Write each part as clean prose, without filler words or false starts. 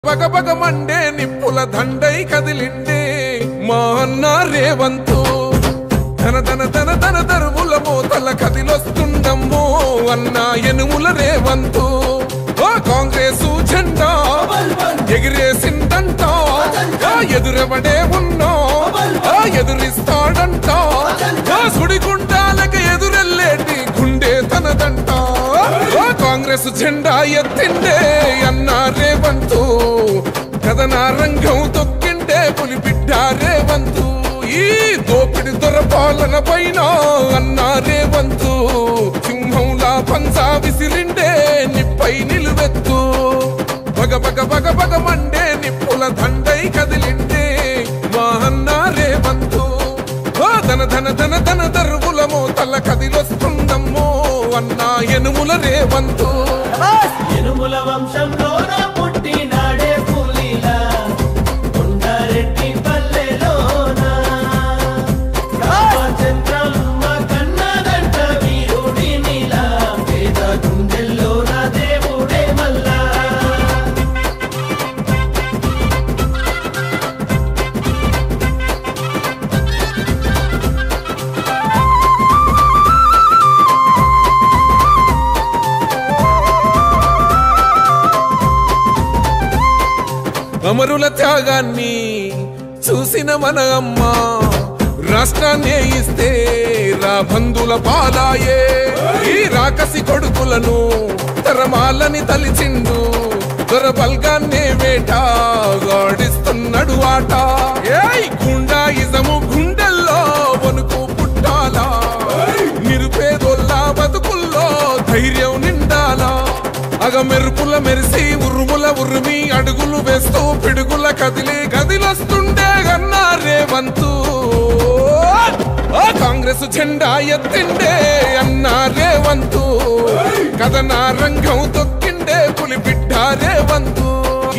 బగబగ Monday నిప్పుల దండై కదిలిండే మా అన్న రేవంతు ధన ధన ధన ధన దరువుల మోతల కదిలొస్తుండమ్మో అన్న ఎనుముల రేవంతు ఆ కాంగ్రెసు జెండా ఎగిరేసిందంట ఎదురెవడే ఉన్నా ఎదురిస్తాడంట సుడిగుండాలకి ఎదురెల్లేటి గుండె తనదంట కాంగ్రెస్ జెండా ఎత్తిండే అన్న రేవంతు కథన రంగం తొక్కిండే పులిబిడ్డ రేవంతు ఈ దోపిడి దొరపాలన పైన అన్న రేవంతు సింహంలా పంజా విసిరిండే నిప్పై నిలువెత్తు బగ బగ బగ బగ మండే నిప్పుల దండై కదిలిండే మా అన్న రేవంతు ధన ధన ధన ధన దరువుల మోతల కదిలొస్తుందమ్మో అన్న ఎనుముల రేవంతు ఎనుముల వంశంలోన పుట్టినాడే పులిలా కొండారెడ్డి పల్లెలోన రామచంద్రమ్మ కన్నదంట వీరుడి నీలా పేద గుండెల్లోన దేవుడే మల్లా అమరుల త్యాగాన్ని చూసిన మన అమ్మ రాష్ట్రాన్ని ఇస్తే రా బంధుల పాలాయే ఈ రాకసి కొడుకులను తరమాలని తలిచిండు దొరబల్గాన్నే వేటాడిస్తున్నాడు ఆట ఏయ్ గుండాయిజము గుండెల్లో వణుకు పుట్టాలా నిరుపేదోల్లా బతుకుల్లో ధైర్యం నిండాలా అగ మెరుపుల మెరిసి ఉరుముల ఉరిమి అడుగులు వేస్తూ పిడుగుల కదిలి గదిలొస్తుండే అన్నా రేవంతు కాంగ్రెస్ జెండా ఎత్తిండే అన్నా రేవంతు కథన రంగం తొక్కిండే పులిబిడ్డ రేవంతు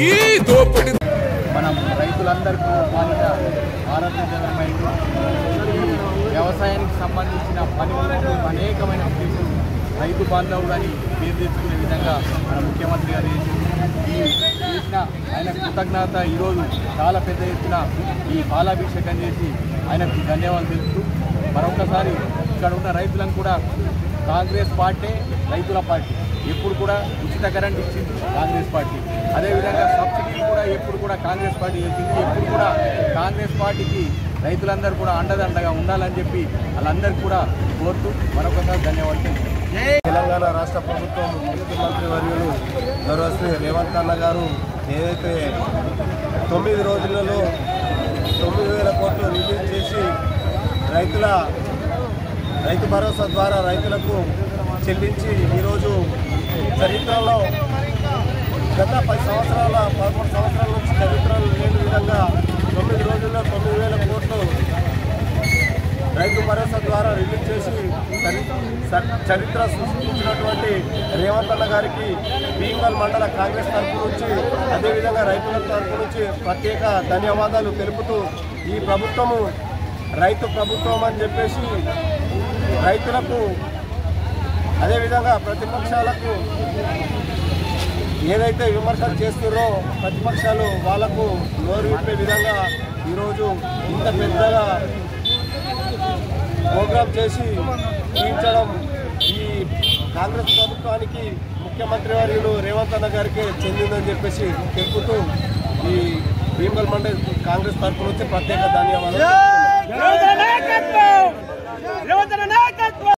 ఈ దోపిడి మనం రైతులందరికీ బాధ్యత ఆరోగ్యకరమైన వ్యవసాయానికి సంబంధించిన పనిముట్లు అనేకమైన స్కీములు రైతు బాంధవుడు అని పేరు తెచ్చుకునే విధంగా మన ముఖ్యమంత్రి గారు చేసిన ఆయన కృతజ్ఞత ఈరోజు చాలా పెద్ద ఎత్తున ఈ పాలాభిషేకం చేసి ఆయనకు ధన్యవాదాలు తెలుపుతూ మరొకసారి ఇక్కడ ఉన్న రైతులను కూడా కాంగ్రెస్ పార్టీ రైతుల పార్టీ ఎప్పుడు కూడా ఉచిత కరెంట్ ఇచ్చింది కాంగ్రెస్ పార్టీ, అదేవిధంగా సబ్సిడీలు కూడా ఎప్పుడు కూడా కాంగ్రెస్ పార్టీ చేసింది. ఎప్పుడు కూడా కాంగ్రెస్ పార్టీకి రైతులందరూ కూడా అండదండగా ఉండాలని చెప్పి వాళ్ళందరికీ కూడా కోరుతూ మరొకసారి ధన్యవాదాలు. తెలంగాణ రాష్ట్ర ప్రభుత్వం ముఖ్యమంత్రి వర్యులు గౌరవశ్రీ రేవంత్ అన్న గారు ఏదైతే 9 రోజులలో 9,000 కోట్లు రిలీజ్ చేసి రైతు భరోసా ద్వారా రైతులకు చెల్లించి ఈరోజు చరిత్రలో గత 11 సంవత్సరాల నుంచి చరిత్రలు లేని విధంగా 9 రోజుల్లో 9,000 కోట్లు రైతు భరోసా ద్వారా రిలీజ్ చేసి చరిత్ర సృష్టించినటువంటి రేవంత్ అన్న గారికి భీమగల్ మండల కాంగ్రెస్ తరఫు నుంచి అదేవిధంగా రైతుల తరఫు నుంచి ప్రత్యేక ధన్యవాదాలు తెలుపుతూ ఈ ప్రభుత్వము రైతు ప్రభుత్వం అని చెప్పేసి రైతులకు అదేవిధంగా ప్రతిపక్షాలకు ఏదైతే విమర్శలు చేస్తున్నారో ప్రతిపక్షాలు వాళ్లకు నోరు విప్పే విధంగా ఈరోజు ఇంత పెద్దగా ప్రోగ్రాం చేసి తీర్చడం ఈ కాంగ్రెస్ ప్రభుత్వానికి ముఖ్యమంత్రి వర్యులు రేవంత్ అన్న గారికి చెందిందని చెప్పేసి తెలుపుతూ ఈ భీమగల్ మండల్ కాంగ్రెస్ తరఫు నుంచి ప్రత్యేక ధన్యవాదాలు.